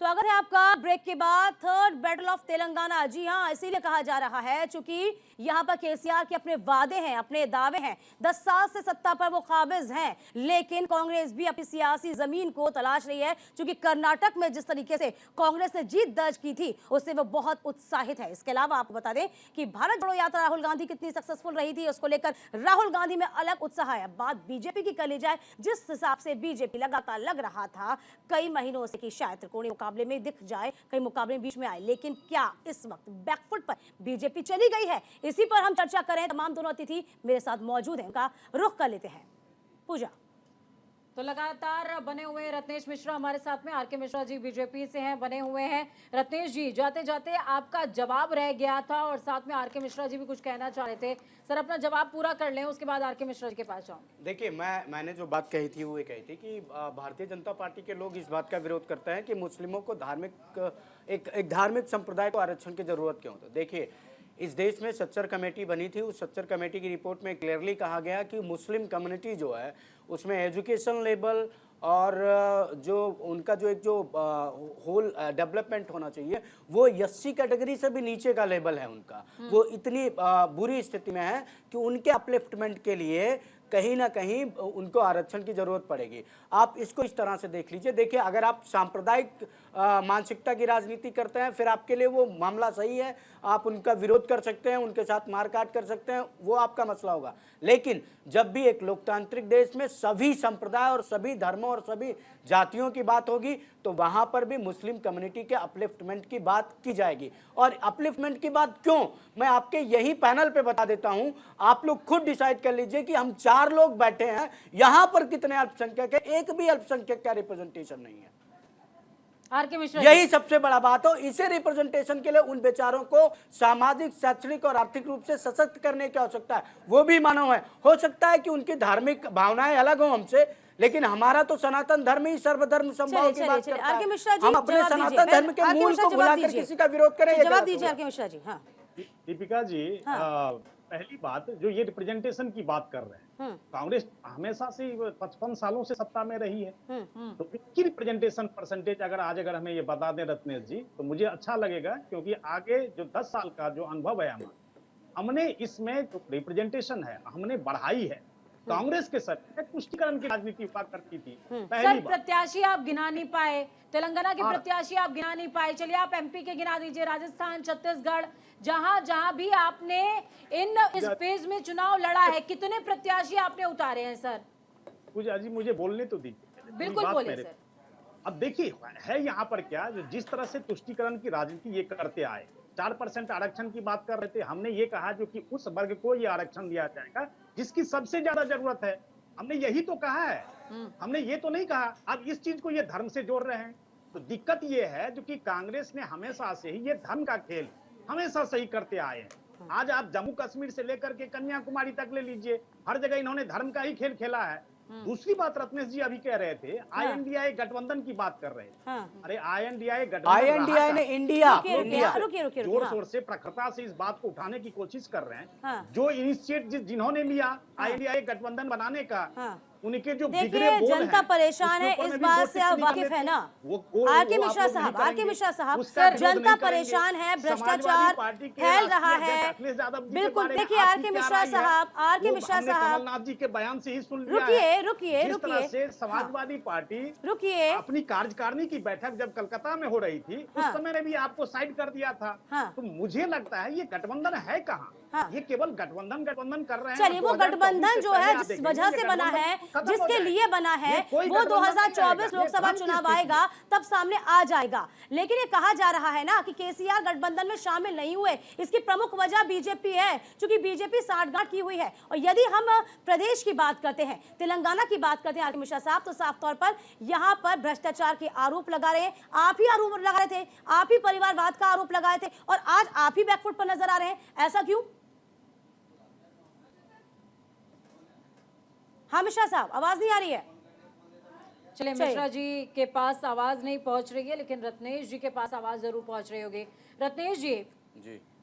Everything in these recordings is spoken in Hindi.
स्वागत है आपका ब्रेक के बाद। थर्ड बैटल ऑफ तेलंगाना, जी हां, इसीलिए कहा जा रहा है क्योंकि यहां पर केसीआर के अपने वादे हैं, अपने दावे हैं। 10 साल से सत्ता पर वो काबिज हैं, लेकिन कांग्रेस भी अपनी सियासी जमीन को तलाश रही है क्योंकि कर्नाटक में जिस तरीके से कांग्रेस ने जीत दर्ज की थी उससे वो बहुत उत्साहित है। इसके अलावा आपको बता दें कि भारत जोड़ो यात्रा राहुल गांधी कितनी सक्सेसफुल रही थी, उसको लेकर राहुल गांधी में अलग उत्साह है। बात बीजेपी की कर ली जाए, जिस हिसाब से बीजेपी लगातार लग रहा था कई महीनों से कि शायद त्रिकोणीय मुकाबले में दिख जाए, कई मुकाबले बीच में आए, लेकिन क्या इस वक्त बैकफुट पर बीजेपी चली गई है? इसी पर हम चर्चा करें। तमाम दोनों अतिथि मेरे साथ मौजूद हैं, उनका रुख कर लेते हैं। पूजा, तो लगातार बने हुए रत्नेश मिश्रा हमारे साथ में। आरके मिश्रा जी बीजेपी से हैं, बने हुए हैं। रत्नेश जी, जाते जाते आपका जवाब रह गया था और साथ में आरके मिश्रा जी भी कुछ कहना चाह रहे थे। सर, अपना जवाब पूरा कर लें, उसके बाद आरके मिश्रा जी के पास जाऊंगे। देखिए, मैंने जो बात कही थी वो ये कही थी कि भारतीय जनता पार्टी के लोग इस बात का विरोध करते हैं कि मुस्लिमों को एक धार्मिक संप्रदाय को आरक्षण की जरूरत क्यों। तो देखिए, इस देश में सच्चर कमेटी बनी थी। उस सच्चर कमेटी की रिपोर्ट में क्लियरली कहा गया कि मुस्लिम कम्युनिटी जो है उसमें एजुकेशन लेवल और जो उनका जो होल डेवलपमेंट होना चाहिए वो एससी कैटेगरी से भी नीचे का लेवल है उनका। वो इतनी बुरी स्थिति में है कि उनके अपलिफ्टमेंट के लिए कहीं ना कहीं उनको आरक्षण की जरूरत पड़ेगी। आप इसको इस तरह से देख लीजिए। देखिए, अगर आप सांप्रदायिक मानसिकता की राजनीति करते हैं फिर आपके लिए वो मामला सही है, आप उनका विरोध कर सकते हैं, उनके साथ मारकाट कर सकते हैं, वो आपका मसला होगा। लेकिन जब भी एक लोकतांत्रिक देश में सभी संप्रदाय और सभी धर्मों और सभी जातियों की बात होगी तो वहां पर भी मुस्लिम कम्युनिटी के अपलिफ्टमेंट की बात की जाएगी। और अपलिफ्टमेंट की बात क्यों, मैं आपके यही पैनल पे बता देता हूं। आप लोग खुद डिसाइड कर लीजिए कि हम 4 लोग बैठे हैं, यहां पर कितने अल्पसंख्यक है, एक भी अल्पसंख्यक का रिप्रेजेंटेशन नहीं है। आरके मिश्रा, यही सबसे बड़ा बात हो। इसे रिप्रेजेंटेशन के लिए उन बेचारों को सामाजिक, शैक्षणिक और आर्थिक रूप से सशक्त करने की आवश्यकता है। वो भी मानव है, हो सकता है कि उनकी धार्मिक भावनाएं अलग हो हमसे, लेकिन हमारा तो सनातन धर्म ही सर्वधर्म समभाव की बात करता है। हम अपने सनातन धर्म के मूल को भुलाकर किसी का विरोध करें। जवाब दीजिए आरके मिश्रा जी। हाँ, दीपिका जी, पहली बात जो ये रिप्रेजेंटेशन की बात कर रहे हैं, कांग्रेस हमेशा से 55 सालों से सत्ता में रही है, तो इनकी रिप्रेजेंटेशन परसेंटेज अगर हमें ये बता दें रत्नेश जी, तो मुझे अच्छा लगेगा। क्योंकि आगे जो 10 साल का जो अनुभव है हमने इसमें जो रिप्रेजेंटेशन है हमने बढ़ाई है। कांग्रेस के सर तुष्टीकरण की राजनीति हुआ करती थी। सर, प्रत्याशी आप गिना नहीं पाए, तेलंगाना के प्रत्याशी आप गिना नहीं पाए। चलिए आप एमपी के गिना दीजिए, राजस्थान, छत्तीसगढ़, जहां जहां भी आपने इस फेज में चुनाव लड़ा है, कितने प्रत्याशी आपने उतारे हैं सर? पूजा जी, मुझे बोलने तो दीजिए। बिल्कुल बोलिए सर। अब देखिए, है यहाँ पर क्या, जो जिस तरह से तुष्टीकरण की राजनीति ये करते आए, 4% आरक्षण की बात कर रहे थे, हमने ये कहा जो कि उस वर्ग को ये आरक्षण दिया जाएगा जिसकी सबसे ज्यादा जरूरत है। हमने यही तो कहा है, हमने ये तो नहीं कहा। अब इस चीज को ये धर्म से जोड़ रहे हैं, तो दिक्कत ये है जो कि कांग्रेस ने हमेशा से ही ये धर्म का खेल हमेशा सही करते आए हैं। आज आप जम्मू कश्मीर से लेकर के कन्याकुमारी तक ले लीजिए, हर जगह इन्होंने धर्म का ही खेल खेला है। दूसरी बात रत्नेश जी अभी कह रहे थे, INDI गठबंधन की बात कर रहे थे। अरे INDI INDI ने इंडिया रुकिए जोर शोर से प्रखरता से इस बात को उठाने की कोशिश कर रहे हैं। जो इनिशिएटिव जिन्होंने लिया INDI गठबंधन बनाने का, उनके जो बिगड़े बोल हैं, जनता परेशान है, इस बात से आप वाकिफ है ना आरके मिश्रा साहब? आरके मिश्रा साहब, जनता परेशान है, भ्रष्टाचार फैल रहा है। बिल्कुल, देखिए आरके मिश्रा साहब, कमलनाथ जी के बयान से ही सुन लिया है। रुकिए, समाजवादी पार्टी रुकिए, अपनी कार्यकारिणी की बैठक जब कलकत्ता में हो रही थी उस समय ने भी आपको साइड कर दिया था। तो मुझे लगता है ये गठबंधन है कहाँ, ये केवल गठबंधन कर रहे हैं। चलिए, वो गठबंधन जो है जिस वजह से बना है, जिसके लिए बना है, वो 2024 लोकसभा चुनाव आएगा तब सामने आ जाएगा। लेकिन ये कहा जा रहा है ना कि केसीआर गठबंधन में शामिल नहीं हुए, इसकी प्रमुख वजह बीजेपी है, क्योंकि बीजेपी साठगांठ की हुई है। और यदि हम प्रदेश की बात करते हैं, तेलंगाना की बात करते हैं आरके मिश्रा साहब, तो साफ तौर पर यहाँ पर भ्रष्टाचार के आरोप लगा रहे हैं। आप ही आरोप लगा रहे थे, आप ही परिवारवाद का आरोप लगाए थे, और आज आप ही बैकफुट पर नजर आ रहे हैं। ऐसा क्यों? हाँ मिश्रा साहब, आवाज नहीं आ रही है। चलिए, मिश्रा जी के पास आवाज नहीं पहुंच रही है, लेकिन रत्नेश जी के पास आवाज जरूर पहुंच रही होगी। रत्नेश जी,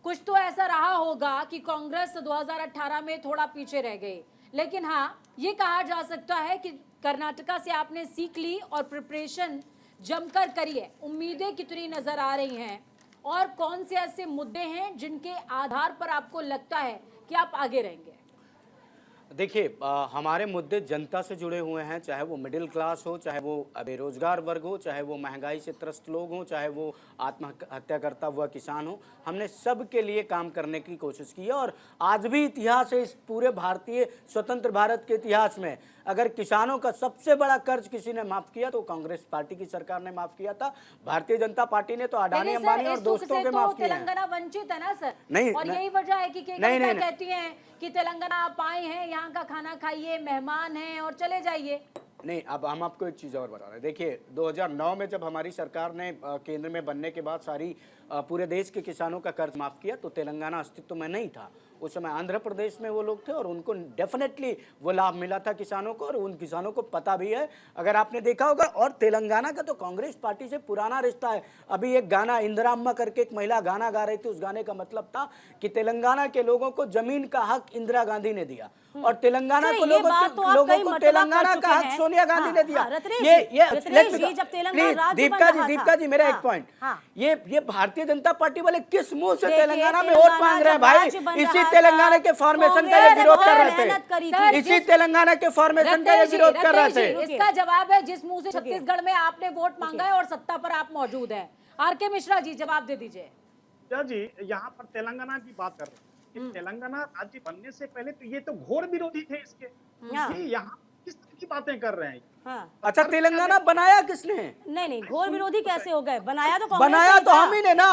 कुछ तो ऐसा रहा होगा कि कांग्रेस 2018 में थोड़ा पीछे रह गई, लेकिन हाँ, ये कहा जा सकता है कि कर्नाटका से आपने सीख ली और प्रिपरेशन जमकर करिए। उम्मीदें कितनी नजर आ रही हैं और कौन से ऐसे मुद्दे हैं जिनके आधार पर आपको लगता है कि आप आगे रहेंगे? देखिए, हमारे मुद्दे जनता से जुड़े हुए हैं, चाहे वो मिडिल क्लास हो, चाहे वो बेरोजगार वर्ग हो, चाहे वो महंगाई से त्रस्त लोग हों, चाहे वो आत्महत्या करता हुआ किसान हो। हमने सबके लिए काम करने की कोशिश की है और आज भी इतिहास है, इस पूरे भारतीय स्वतंत्र भारत के इतिहास में अगर किसानों का सबसे बड़ा कर्ज किसी ने माफ किया तो कांग्रेस पार्टी की सरकार ने माफ किया था। भारतीय जनता पार्टी ने तो अडानी लेकिन सर, अंबानी और इस सुख दोस्तों से के तो माफ किए हैं। तेलंगाना वंचित है ना सर? नहीं, और नहीं, यही वजह है कि नहीं, नहीं, कहती हैं कि तेलंगाना आप आए हैं, यहाँ का खाना खाइए, मेहमान हैं और चले जाइए। नहीं, अब हम आपको एक चीज़ और बता रहे हैं। देखिए, 2009 में जब हमारी सरकार ने केंद्र में बनने के बाद पूरे देश के किसानों का कर्ज माफ़ किया तो तेलंगाना अस्तित्व में नहीं था। उस समय आंध्र प्रदेश में वो लोग थे और उनको डेफिनेटली वो लाभ मिला था किसानों को और उन किसानों को पता भी है, अगर आपने देखा होगा। और तेलंगाना का तो कांग्रेस पार्टी से पुराना रिश्ता है। अभी एक गाना इंदिरा अम्मा करके एक महिला गाना गा रही थी, उस गाने का मतलब था कि तेलंगाना के लोगों को जमीन का हक इंदिरा गांधी ने दिया और तेलंगाना को लोगों को तेलंगाना का हक सोनिया गांधी ने दिया। दीपिका जी मेरा एक पॉइंट, ये भारतीय जनता पार्टी वाले किस मुंह से तेलंगाना में वोट मांग रहे हैं भाई? इसी तेलंगाना के फॉर्मेशन का ये विरोध कर रहे थे, इसी तेलंगाना के फॉर्मेशन का ये विरोध कर रहे थे। इसका जवाब है जिस मुंह से छत्तीसगढ़ में आपने वोट मांगा है और सत्ता पर आप मौजूद हैं। आर.के. मिश्रा जी जवाब दे दीजिए। जी, यहाँ पर तेलंगाना की बात कर रहे हैं। तेलंगाना राज्य बनने से पहले तो ये तो घोर विरोधी थे इसके। ये यहाँ किस तरह की बातें कर रहे हैं? अच्छा, तेलंगाना बनाया किसने? नहीं, घोर विरोधी कैसे हो गए? बनाया तो हम ही ने ना।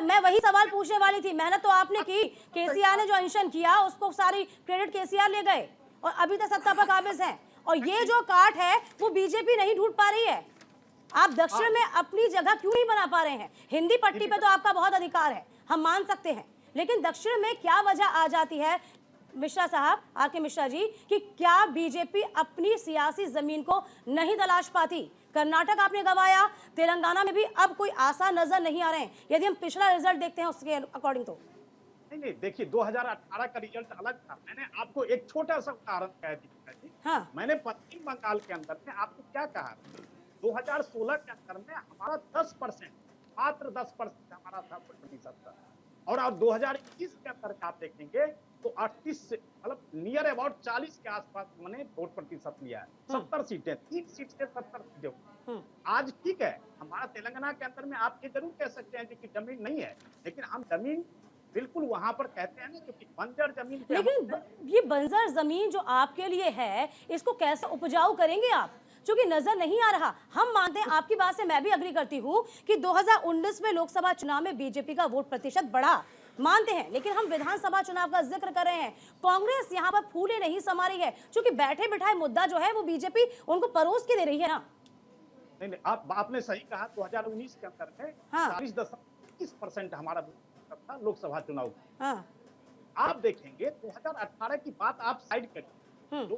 मैं वही सवाल पूछने वाली थी। मेहनत तो आपने की, केसीआर ने जो अनशन किया उसको सारी क्रेडिट केसीआर ले गए और अभी तक सत्ता पर काबिज है। और ये जो काट है वो बीजेपी नहीं ढूंढ पा रही है। आप दक्षिण में अपनी जगह क्यों नहीं बना पा रहे हैं? हिंदी पट्टी पे तो आपका बहुत अधिकार है, हम मान सकते हैं, लेकिन दक्षिण में क्या वजह आ जाती है मिश्रा साहब, आर.के. मिश्रा जी, कि क्या बीजेपी अपनी सियासी जमीन को नहीं तलाश पाती? कर्नाटक आपने गवाया, तेलंगाना में भी अब कोई आशा नजर नहीं आ रहे हैं यदि हम पिछला रिजल्ट देखते हैं उसके अकॉर्डिंग तो। नहीं, देखिए 2018 का रिजल्ट अलग था। मैंने आपको एक छोटा सा उदाहरण कह दिया। मैंने पश्चिम बंगाल के अंदर में आपको क्या कहा, 2016 के अंदर में हमारा 10%, मात्र 10% हमारा था प्रतिशत था, और अब 2021 के अंदर आप देखेंगे तो 38 से मतलब नियर अबाउट 40 के आसपास मैंने वोट प्रतिशत लिया है। 70 सीटें, 3 सीट से 70 सीटें। आज ठीक है, हमारा तेलंगाना के अंदर में आप ये जरूर कह सकते हैं कि जमीन नहीं है, लेकिन हम जमीन बिल्कुल वहां पर कहते हैं ना, क्योंकि बंजर जमीन। लेकिन ये बंजर जमीन जो आपके लिए है, इसको कैसे उपजाऊ करेंगे आप? क्योंकि नजर नहीं आ रहा। हम मानते हैं, आपकी बात से मैं भी अग्री करती हूँ कि 2019 में लोकसभा चुनाव में बीजेपी का वोट प्रतिशत बढ़ा, मानते हैं, लेकिन हम विधानसभा चुनाव का जिक्र कर रहे हैं। कांग्रेस यहाँ पर फूले नहीं समा रही है, क्योंकि बैठे बिठाए मुद्दा जो है वो बीजेपी उनको परोस के दे रही है ना। नहीं, आपने सही कहा। 2019 के अंदर में 40.21% हमारा था लोकसभा चुनाव। आप देखेंगे 2018 की बात आप साइड करिए,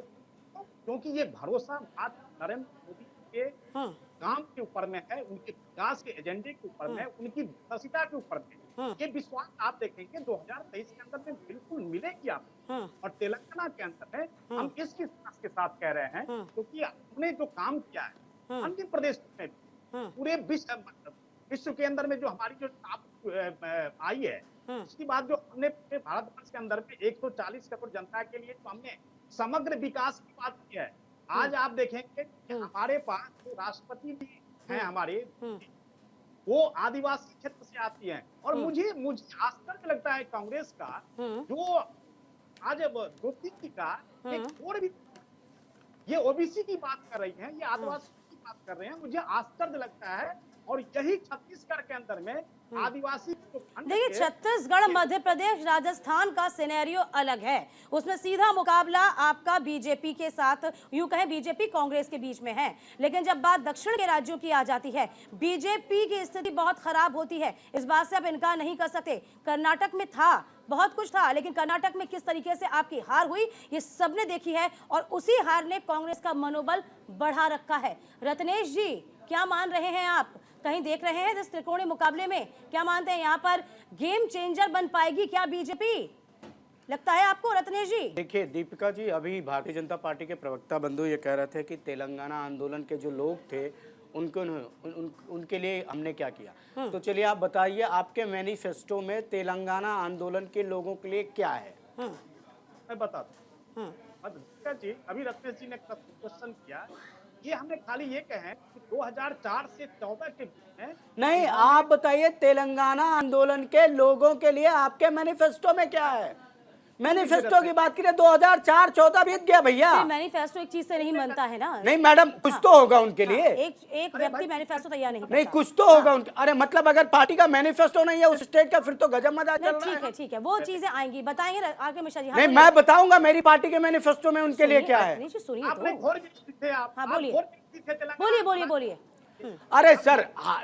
क्योंकि ये भरोसा नरेंद्र मोदी के काम के ऊपर में है, उनके विकास के एजेंडे के ऊपर में, उनकी दूरदर्शिता के ऊपर में। ये विश्वास आप देखेंगे 2023 के अंदर में बिल्कुल मिलेगी आपको। और तेलंगाना के अंदर में हम इस विश्वास के साथ कह रहे हैं, क्योंकि हमने जो काम किया है अन्य प्रदेश में पूरे विश्व के अंदर में जो हमारी जो आई है, उसके बाद जो हमने भारतवर्ष के अंदर में 140 करोड़ जनता के लिए जो हमने समग्र विकास की बात की है। आज आप देखेंगे कि हमारे पास जो राष्ट्रपति भी हैं हमारे, वो आदिवासी क्षेत्र से आती हैं। और मुझे आश्चर्य लगता है कांग्रेस का, जो आज ज्योति का एक और भी ये ओबीसी की बात कर रही है, ये आदिवासी की बात कर रहे हैं, मुझे आश्चर्य लगता है। और यही छत्तीसगढ़ के अंदर में आदिवासी। देखिए, छत्तीसगढ़, मध्य प्रदेश, राजस्थान का सिनेरियो अलग है। उसमें सीधा मुकाबला आपका बीजेपी के साथ, यूं कहें बीजेपी कांग्रेस के बीच में है। लेकिन जब बात दक्षिण के राज्यों की आ जाती है, बीजेपी की स्थिति बहुत खराब होती है। इस बात से आप इनकार नहीं कर सकते। कर्नाटक में था, बहुत कुछ था, लेकिन कर्नाटक में किस तरीके से आपकी हार हुई ये सबने देखी है, और उसी हार ने कांग्रेस का मनोबल बढ़ा रखा है। रत्नेश जी, क्या मान रहे हैं आप? कहीं देख रहे हैं इस त्रिकोणीय मुकाबले में? क्या मानते हैं यहाँ पर गेम चेंजर बन पाएगी क्या बीजेपी? लगता है आपको रत्नेश जी? देखिए दीपिका जी, अभी भारतीय जनता पार्टी के प्रवक्ता बंधु ये कह रहे थे कि तेलंगाना आंदोलन के जो लोग थे उनके लिए हमने क्या किया। तो चलिए आप बताइए, आपके मैनिफेस्टो में तेलंगाना आंदोलन के लोगों के लिए क्या है? मैं बताता हूँ। अध्यक्ष जी, अभी रत्नेश जी ने क्वेश्चन किया, ये हमने खाली ये कहे कि 2004 से 14 के बीच में नहीं, आप बताइए तेलंगाना आंदोलन के लोगों के लिए आपके मैनिफेस्टो में क्या है? मैनिफेस्टो की बात करें, 2004-14 बीत गया भैया। मैनिफेस्टो एक चीज से नहीं बनता है ना। नहीं मैडम, कुछ तो होगा उनके लिए। एक व्यक्ति मैनिफेस्टो तैयार नहीं नहीं, करता। कुछ तो होगा उनके। अरे मतलब अगर पार्टी का मैनिफेस्टो नहीं है उस स्टेट का, फिर तो गजब मजा चल रहा है। ठीक है, वो चीजें आएंगी, बताएंगे आर.के. मिश्रा जी। नहीं, मैं बताऊंगा मेरी पार्टी के मैनिफेस्टो में उनके लिए क्या है। सुनिए आपने तो। घोर विरोधी थे आप। हाँ, बोलिए। घोर विरोधी थे तेलंगाना। बोलिए। अरे सर,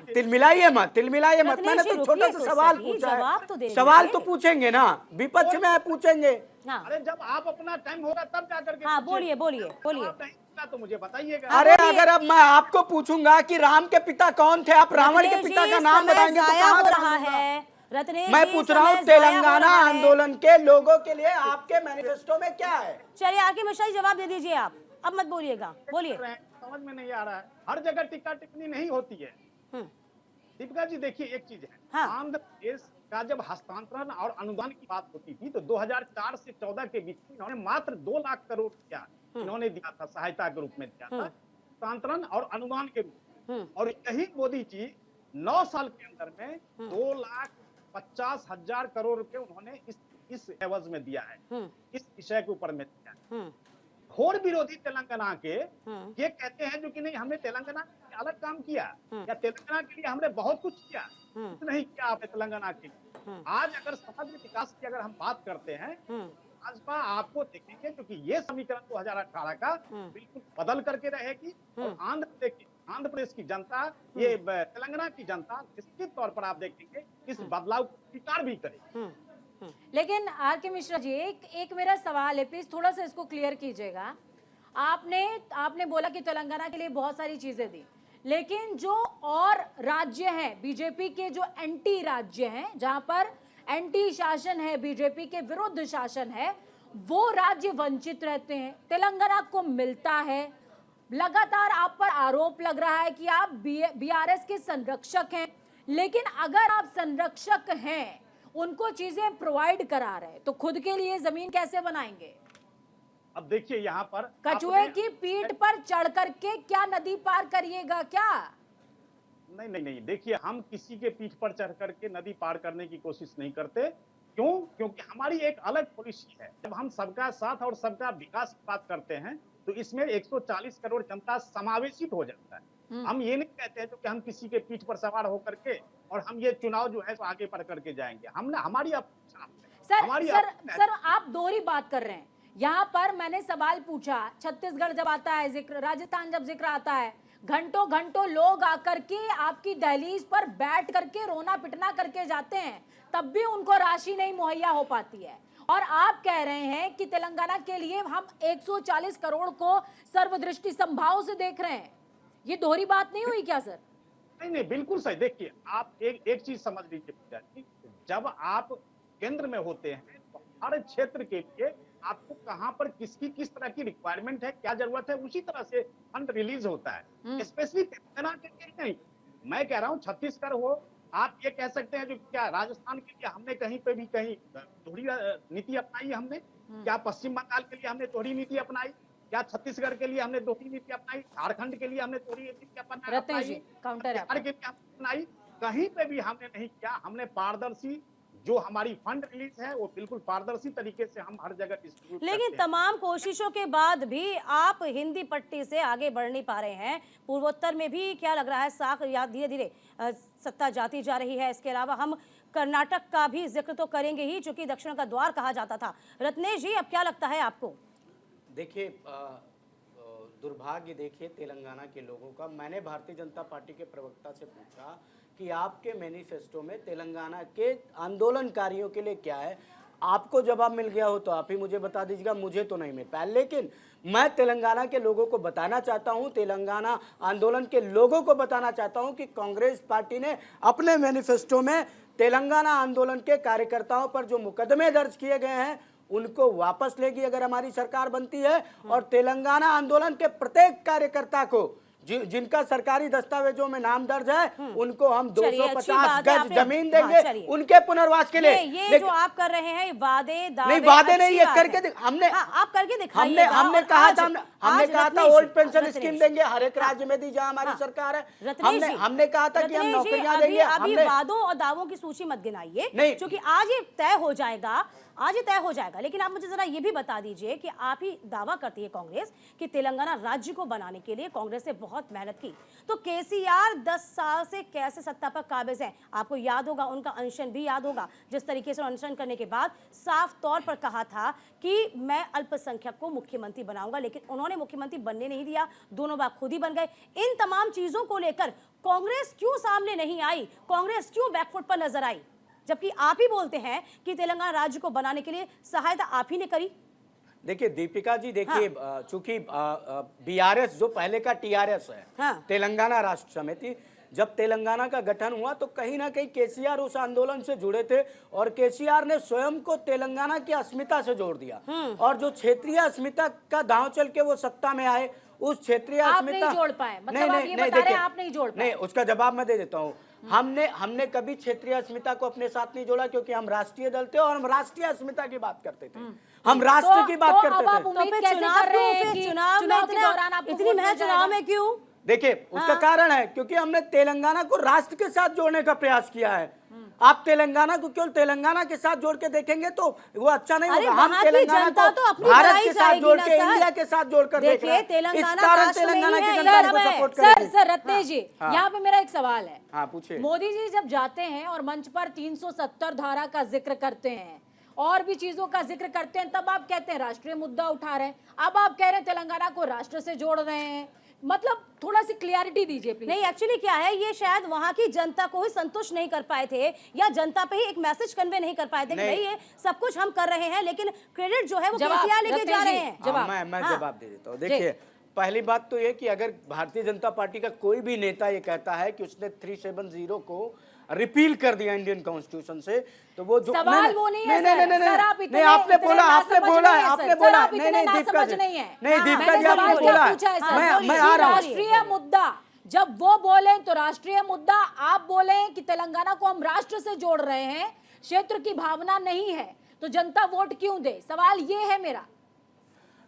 तिलमिलाइए मत। मैंने तो छोटा सा सवाल पूछा है। सवाल तो पूछेंगे ना, विपक्ष में पूछेंगे। हाँ, अरे जब आप अपना टाइम होगा तब जा करके हाँ, पूछिए। बोलिए। आप नहीं सुना तो मुझे बताइएगा। अरे अगर अब मैं आपको पूछूंगा कि राम के पिता कौन थे, आप रावण के पिता का नाम बताएंगे तो कहाँ हो तक रहा दूंगा? है रत्नेश मैं जी, पूछ रहा हूँ समय जाया हो तेलंगाना रहा है। आंदोलन के लोगों के लिए आपके मैनिफेस्टो में क्या है? चलिए आर.के. मिश्रा जी जवाब दे दीजिए आप, अब मत बोलिएगा, बोलिए। समझ में नहीं आ रहा है, हर जगह टिक्का टिप्पणी नहीं होती है। दीपिका जी देखिए, एक चीज है, हाँ। आंध्र प्रदेश का जब हस्तांतरण और अनुदान की बात होती थी तो 2004 से 14 के बीच में इन्होंने मात्र 2 लाख करोड़ रुपया इन्होंने दिया था, सहायता के रूप में दिया था, हस्तांतरण और अनुदान के रूप में। और यही मोदी जी 9 साल के अंदर में 2,50,000 करोड़ रुपए उन्होंने इस एवज में दिया है, इस विषय के ऊपर में दिया है। घोर विरोधी तेलंगाना के ये कहते हैं जो कि नहीं, हमने तेलंगाना के लिए अलग काम किया या तेलंगाना के लिए हमने बहुत कुछ किया, कुछ नहीं किया आपने तेलंगाना के लिए। आज अगर समग्र विकास की अगर हम बात करते हैं, भाजपा आपको देखेंगे क्योंकि ये समीकरण 2018 का बिल्कुल बदल करके रहेगी। और आंध्र प्रदेश की जनता, ये तेलंगाना की जनता निश्चित तौर पर आप देखेंगे इस बदलाव को स्वीकार भी करेगी। लेकिन आर.के. मिश्रा जी, एक मेरा सवाल है, प्लीज थोड़ा सा इसको क्लियर कीजिएगा। आपने बोला कि तेलंगाना के लिए बहुत सारी चीजें दी, लेकिन जो और राज्य हैं बीजेपी के, जो एंटी राज्य हैं, जहां पर एंटी शासन है, बीजेपी के विरुद्ध शासन है, वो राज्य वंचित रहते हैं। तेलंगाना को मिलता है। लगातार आप पर आरोप लग रहा है कि आप बीआरएस के संरक्षक हैं, लेकिन अगर आप संरक्षक हैं, उनको चीजें प्रोवाइड करा रहे, तो खुद के लिए जमीन कैसे बनाएंगे? अब देखिए यहाँ पर कछुए की पीठ पर चढ़ करके क्या नदी पार करिएगा क्या? नहीं, देखिए, हम किसी के पीठ पर चढ़ करके नदी पार करने की कोशिश नहीं करते। क्यों? क्योंकि हमारी एक अलग पॉलिसी है। जब हम सबका साथ और सबका विकास की बात करते हैं तो इसमें 140 करोड़ जनता समावेशित हो जाता है। हम ये नहीं कहते हैं तो कि हम किसी के पीठ पर सवार होकर के और हम ये चुनाव जो है तो आगे बढ़ करके जाएंगे। हमने हमारी सर आप दोहरी बात कर रहे हैं। यहाँ पर मैंने सवाल पूछा, छत्तीसगढ़ जब आता है जिक्र, राजस्थान जब जिक्र आता है, घंटों लोग आकर के आपकी दहलीज पर बैठ करके रोना पिटना करके जाते हैं, तब भी उनको राशि नहीं मुहैया हो पाती है। और आप कह रहे हैं कि तेलंगाना के लिए हम 140 करोड़ को सर्वदृष्टि संभाव से देख रहे हैं। ये दोहरी बात नहीं हुई क्या सर? नहीं, बिल्कुल सही। देखिए, आप एक चीज समझ लीजिए, जब आप केंद्र में होते हैं तो हर क्षेत्र के लिए आपको कहां पर किसकी किस तरह की रिक्वायरमेंट है, क्या जरूरत है, उसी तरह से फंड रिलीज होता है। स्पेशली तेलंगाना के लिए नहीं, मैं कह रहा हूं छत्तीसगढ़ हो, आप ये कह सकते हैं जो क्या राजस्थान के लिए हमने कहीं पे भी कहीं दोहरी नीति अपनाई हमने क्या? पश्चिम बंगाल के लिए हमने दोहरी नीति अपनाई क्या? छत्तीसगढ़ के लिए हमने दोहरी नीति अपनाई? झारखंड के लिए हमने दोहरी नीति अपनाई? बिहार के लिए अपनाई? कहीं पे भी हमने नहीं किया। हमने पारदर्शी जो हमारी फंड रिलीज है वो बिल्कुल पारदर्शी तरीके से हम हर जगह डिस्ट्रीब्यूट करते हैं। लेकिन तमाम कोशिशों के बाद भी आप हिंदी पट्टी से आगे बढ़ नहीं पा रहे हैं। पूर्वोत्तर में भी क्या लग रहा है, साख या धीरे धीरे सत्ता जाती जा रही है। इसके अलावा हम कर्नाटक का भी जिक्र तो करेंगे ही, चूंकि दक्षिण का द्वार कहा जाता था। रत्नेश जी, अब क्या लगता है आपको? देखिए, दुर्भाग्य देखिए तेलंगाना के लोगों का। मैंने भारतीय जनता पार्टी के प्रवक्ता से पूछा कि आपके मैनिफेस्टो में तेलंगाना के आंदोलनकारियों के लिए क्या है। आपको जवाब मिल गया हो तो आप ही मुझे बता दीजिएगा, मुझे तो नहीं मिल पाया। लेकिन मैं तेलंगाना के लोगों को बताना चाहता हूं, तेलंगाना आंदोलन के लोगों को बताना चाहता हूं कि कांग्रेस पार्टी ने अपने मैनिफेस्टो में तेलंगाना आंदोलन के कार्यकर्ताओं पर जो मुकदमे दर्ज किए गए हैं उनको वापस लेगी अगर हमारी सरकार बनती है, और तेलंगाना आंदोलन के प्रत्येक कार्यकर्ता को जिनका सरकारी दस्तावेजों में नाम दर्ज है उनको हम चलिए, अच्छी 250 बात है, गज आपने- जमीन हाँ, देंगे चलिए। उनके पुनर्वास के लिए। ये जो आप कर रहे हैं वादे दावे, नहीं, वादे अच्छी नहीं, ये बात करके है। हमने हाँ, आप करके हमने दिखाइएगा। हमने और कहा आज- था हमने आज कहा था रत्नेश ओल्ड जी, पेंशन रत्नेश स्कीम जी, देंगे हर एक राज्य में दी जहां हमारी हाँ, सरकार है। रत्नेश जी, हमने कहा था कि हम रत्नेश जी, नौकरियां देंगे। अभी हमने वादों और दावों की सूची मत गिनाइए, नहीं। क्योंकि आज ये तय हो जाएगा, आज ये तय हो जाएगा। लेकिन आप मुझे जरा ये भी बता दीजिए कि आप ही दावा करती है कांग्रेस कि तेलंगाना राज्य को बनाने के लिए कांग्रेस ने बहुत मेहनत की, तो केसीआर 10 साल से कैसे सत्ता पर काबिज है? आपको याद होगा, उनका अनशन भी याद होगा, जिस तरीके से अनशन करने के बाद साफ तौर पर कहा था कि मैं अल्पसंख्यक को मुख्यमंत्री बनाऊंगा, लेकिन उन्होंने मुख्यमंत्री बनने नहीं दिया, दोनों बार खुद ही बन गए। इन तमाम चीजों को लेकर कांग्रेस क्यों सामने नहीं आई? कांग्रेस क्यों बैकफुट पर नजर आई, जबकि आप ही बोलते हैं कि तेलंगाना राज्य को बनाने के लिए सहायता आप ही ने करी? देखिए दीपिका जी, देखिए चूंकि बीआरएस जो पहले का टीआरएस है, हाँ। तेलंगाना राष्ट्र समिति, जब तेलंगाना का गठन हुआ तो कहीं ना कहीं केसीआर उस आंदोलन से जुड़े थे और केसीआर ने स्वयं को तेलंगाना की अस्मिता से जोड़ दिया। और जो क्षेत्रीय अस्मिता का दांव चल के वो सत्ता में आए, उस क्षेत्रीय आप अस्मिता नहीं जोड़ पाए, मतलब आप ये बता रहे हैं देखिए, आप नहीं जोड़ पाए। नहीं, उसका जवाब मैं दे देता हूँ। हमने कभी क्षेत्रीय अस्मिता को अपने साथ नहीं जोड़ा, क्योंकि हम राष्ट्रीय दल थे और हम राष्ट्रीय अस्मिता की बात करते थे, हम राष्ट्र की बात करते अब आप थे। उम्मीद फिर कैसे चुनाव कर रहे क्यों? हैं फिर कि चुनाव में के दौरान आपको इतनी वोट महंगा मिल चुनाव जाएगा? में क्यों? देखिए उसका कारण है क्योंकि हमने तेलंगाना को राष्ट्र के साथ जोड़ने का प्रयास किया है। आप तेलंगाना को केवल तेलंगाना के साथ जोड़ के देखेंगे तो वो अच्छा नहीं अरे होगा। हम वहाँ की तेलंगाना जनता को तो अपनी भारत बनाई के साथ जाएगी जोड़ ना के सर। इंडिया के साथ जोड़कर देख देखिए, रहे हैं। इस तेलंगाना कारण राष्ट्र में तेलंगाना ही की है, जनता सर, इनको अब सपोर्ट सर करेगी। सर रत्नेश जी, हाँ। यहाँ पे मेरा एक सवाल है। हाँ, पूछिए। मोदी जी जब जाते हैं और मंच पर 370 धारा का जिक्र करते हैं और भी चीजों का जिक्र करते हैं, तब आप कहते हैं राष्ट्रीय मुद्दा उठा रहे हैं, अब आप कह रहे हैं तेलंगाना को राष्ट्र से जोड़ रहे हैं। मतलब थोड़ा सी क्लियरिटी दीजिए प्लीज। नहीं, एक्चुअली क्या है, ये शायद वहां की जनता को ही संतुष्ट नहीं कर पाए थे, या जनता पे ही एक मैसेज कन्वे नहीं कर पाए थे कि भाई ये सब कुछ हम कर रहे हैं, लेकिन क्रेडिट जो है वो जवाब, केसीआर लेके जा रत्नेश रहे जी, हैं। जवाब। मैं हाँ। जवाब दे देता हूँ। देखिए, पहली बात तो ये कि अगर भारतीय जनता पार्टी का कोई भी नेता ये कहता है कि उसने 370 को रिपील कर दिया इंडियन कॉन्स्टिट्यूशन से, तो वो जो सवाल वो नहीं है, नहीं सर। नहीं सर, आप नहीं, आपने बोला नासमझ नहीं है, आपने सर। बोला सर, आप नहीं इतने नहीं दीपिका नासमझ जी, नहीं है। नहीं हाँ, दीपिका मैंने जी आपने सवाल क्या बोला पूछा है, सर? मैं आ रहा हूँ। राष्ट्रीय मुद्दा जब वो बोले तो राष्ट्रीय मुद्दा, आप बोले कि तेलंगाना को हम राष्ट्र से जोड़ रहे हैं, क्षेत्र की भावना नहीं है, तो जनता वोट क्यों दे? सवाल ये है मेरा।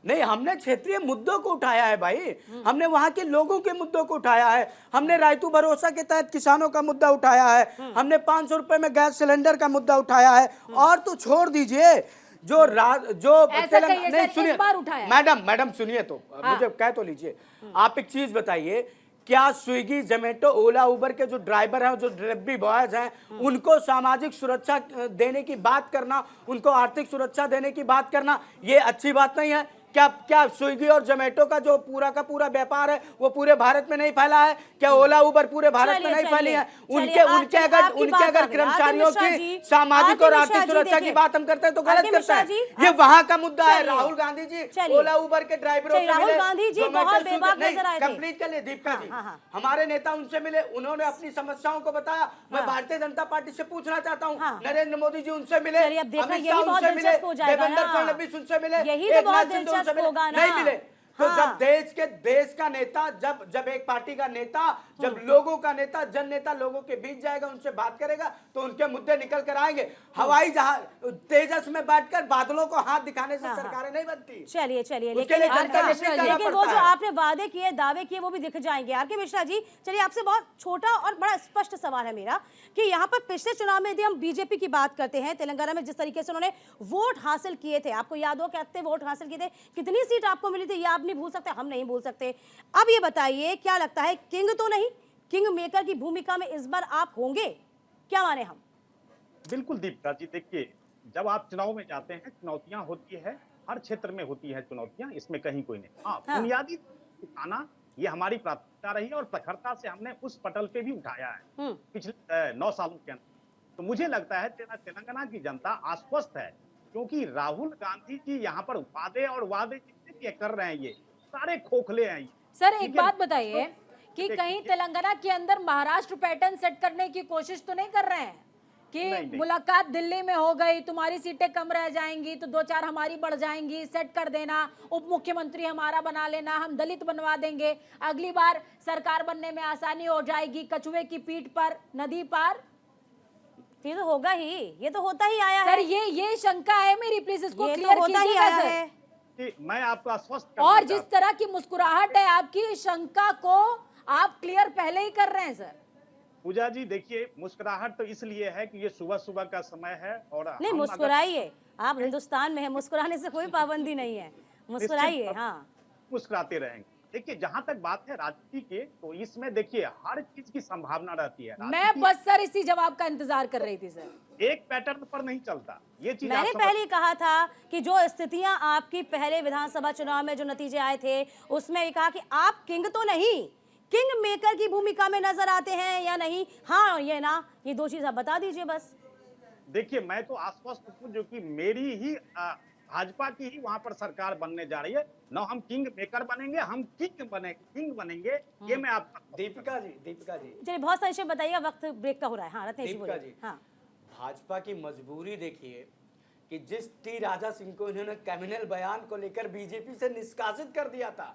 नहीं, हमने क्षेत्रीय मुद्दों को उठाया है भाई, हमने वहां के लोगों के मुद्दों को उठाया है। हमने रायतू भरोसा के तहत किसानों का मुद्दा उठाया है, हमने 500 रुपए में गैस सिलेंडर का मुद्दा उठाया है। और तो छोड़ दीजिए जो ऐसा कहिए नहीं, सर, सुनिए इस बार उठाया। मैडम सुनिए तो मुझे कह तो लीजिए। आप एक चीज बताइए, क्या स्विगी, जोमेटो, ओला, उबर के जो ड्राइवर हैं, जो डिलीवरी बॉयज हैं, उनको सामाजिक सुरक्षा देने की बात करना, उनको आर्थिक सुरक्षा देने की बात करना, ये अच्छी बात नहीं है? क्या स्विगी और जोमेटो का जो पूरा का पूरा व्यापार है वो पूरे भारत में नहीं फैला है? क्या ओला, उबर पूरे भारत में नहीं फैली है? उनके अगर कर्मचारियों की सामाजिक और आर्थिक सुरक्षा की बात हम करते हैं तो गलत करते हैं। ये वहां का मुद्दा है। राहुल गांधी जी ओला, उबर के ड्राइवरों से राहुल मिले, गांधी जी बहुत बेबाक नजर आए थे। कंप्लीट कर लिए दीपिका जी। हमारे नेता उनसे मिले, उन्होंने अपनी समस्याओं को बताया। मैं भारतीय जनता पार्टी से पूछना चाहता हूँ, नरेंद्र मोदी जी उनसे मिले, अमित शाह उनसे मिले, देवेंद्र फडणवीस उनसे मिले, एकनाथ शिंदे उनसे मिले, नहीं मिले। तो जब देश का नेता, जब एक पार्टी का नेता, जब लोगों का नेता, जन नेता लोगों के बीच जाएगा, उनसे बात करेगा तो उनके मुद्दे निकल कर आएंगे। हवाई जहाज तेजस में बैठकर बादलों को हाथ दिखाने से सरकारें नहीं बनती। चलिए लेकिन वो जो आपने वादे किए, दावे किए, वो भी दिख जाएंगे। आर के मिश्रा जी, चलिए आपसे बहुत छोटा और बड़ा स्पष्ट सवाल है मेरा कि यहाँ पर पिछले चुनाव में यदि हम बीजेपी की बात करते हैं, तेलंगाना में जिस तरीके से उन्होंने वोट हासिल किए थे, आपको याद हो कितने वोट हासिल किए थे, कितनी सीट आपको मिली थी, ये आप नहीं भूल सकते, हम नहीं भूल सकते। अब ये बताइए, क्या लगता है किंग तो नहीं, किंग मेकर की भूमिका में इस बार आप होंगे? क्या माने हम? बिल्कुल दीपिका जी, देखिए जब आप चुनाव में जाते हैं, चुनौतियां होती है, हर क्षेत्र में होती है चुनौतियां, इसमें कहीं कोई नहीं। हाँ, बुनियादी उठाना ये हमारी प्राथमिकता रही है और प्रखरता से हमने उस पटल पे भी उठाया है पिछले 9 सालों के अंदर। तो मुझे लगता है तेलंगाना की जनता आश्वस्त है, क्योंकि राहुल गांधी जी यहाँ पर वादे जितने भी कर रहे हैं, ये सारे खोखले हैं। सर एक बात बताइए कि कहीं तेलंगाना के अंदर महाराष्ट्र पैटर्न सेट करने की कोशिश तो नहीं कर रहे हैं? कि नहीं। मुलाकात दिल्ली में हो गई, तुम्हारी सीटें कम रह जाएंगी तो 2-4 हमारी बढ़ जाएंगी, सेट कर देना, उप मुख्यमंत्री हमारा बना लेना, हम दलित बनवा देंगे, अगली बार सरकार बनने में आसानी हो जाएगी, कछुए की पीठ पर नदी पार। ये तो होगा ही, ये तो होता ही आया सर है, ये शंका है मेरी, प्लीज इसको ये तो क्लियर होता ही कीजिएगा आया सर। है। कि मैं आपको आश्वस्त करना और चाहता जिस तरह की मुस्कुराहट है आपकी, इस शंका को आप क्लियर पहले ही कर रहे हैं सर। पूजा जी देखिए, मुस्कुराहट तो इसलिए है कि ये सुबह सुबह का समय है और नहीं, हम अगर मुस्कुराइए, आप हिंदुस्तान में है, मुस्कुराने से कोई पाबंदी नहीं है, मुस्कुराइए। निश्चित हाँ, मुस्कुराते रहेंगे। देखिए जहां तक बात है राजनीति के, तो इसमें देखिए हर चीज की संभावना रहती है। मैं राजनीति बस सर इसी जवाब का इंतजार कर रही थी सर। एक पैटर्न पर नहीं चलता, ये चीज आप मैंने समझ- पहले ही कहा था कि जो स्थितियां आपकी पहले विधानसभा चुनाव में जो नतीजे आए थे, उसमें ये कहा कि आप किंग तो नहीं, किंग मेकर की भूमिका में नजर आते हैं या नहीं, हाँ और ये ना, ये 2 चीज आप बता दीजिए बस। देखिए मैं तो आश्वस्त हूँ जो कि मेरी ही भाजपा की ही वहां पर सरकार बनने जा रही है। न हम किंग मेकर बनेंगे, हम किंग बनेंगे, ये मैं आपको दीपिका जी चलिए बहुत संक्षेप बताइएगा, वक्त ब्रेक का हो रहा है। हाँ रत्नेश जी दीपिका बोलिए। जी, हाँ, भाजपा की मजबूरी देखिए कि जिस टी राजा सिंह को इन्होंने क्रिमिनल बयान को लेकर बीजेपी से निष्कासित कर दिया था,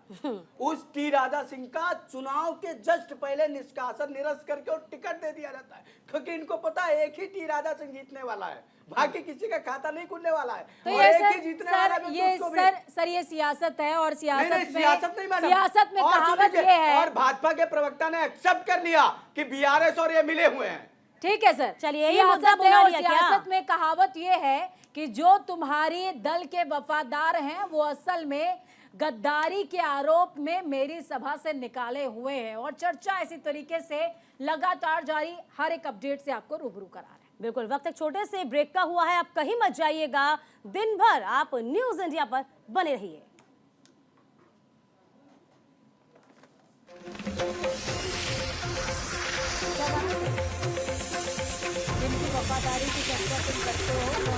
उस टी राजा सिंह का चुनाव के जस्ट पहले निष्कासन निरस्त करके और टिकट दे दिया जाता है, क्योंकि इनको पता है एक ही टी राजा सिंह जीतने वाला है, बाकी किसी का खाता नहीं खुलने वाला है। तो और ये एक ही सर, जीतने वाला है, ये उसको भी- सर ये सियासत है और नहीं, नहीं, सियासत में मैडम। सियासत में और कहावत सुनिए, ये है। और भाजपा के प्रवक्ता ने एक्सेप्ट कर लिया कि बीआरएस और ये मिले हुए हैं। ठीक है सर, चलिए, ये मुद्दा सियासत है बना और लिया क्या? सियासत में कहावत ये है कि जो तुम्हारी दल के वफादार हैं वो असल में गद्दारी के आरोप में मेरी सभा से निकाले हुए हैं, और चर्चा इसी तरीके से लगातार जारी, हर एक अपडेट से आपको रूबरू करा रहे हैं। बिल्कुल, वक्त एक छोटे से ब्रेक का हुआ है, आप कहीं मत जाइएगा, दिन भर आप न्यूज इंडिया पर बने रहिए। जिनकी वफादारी की चर्चा तुम करते हो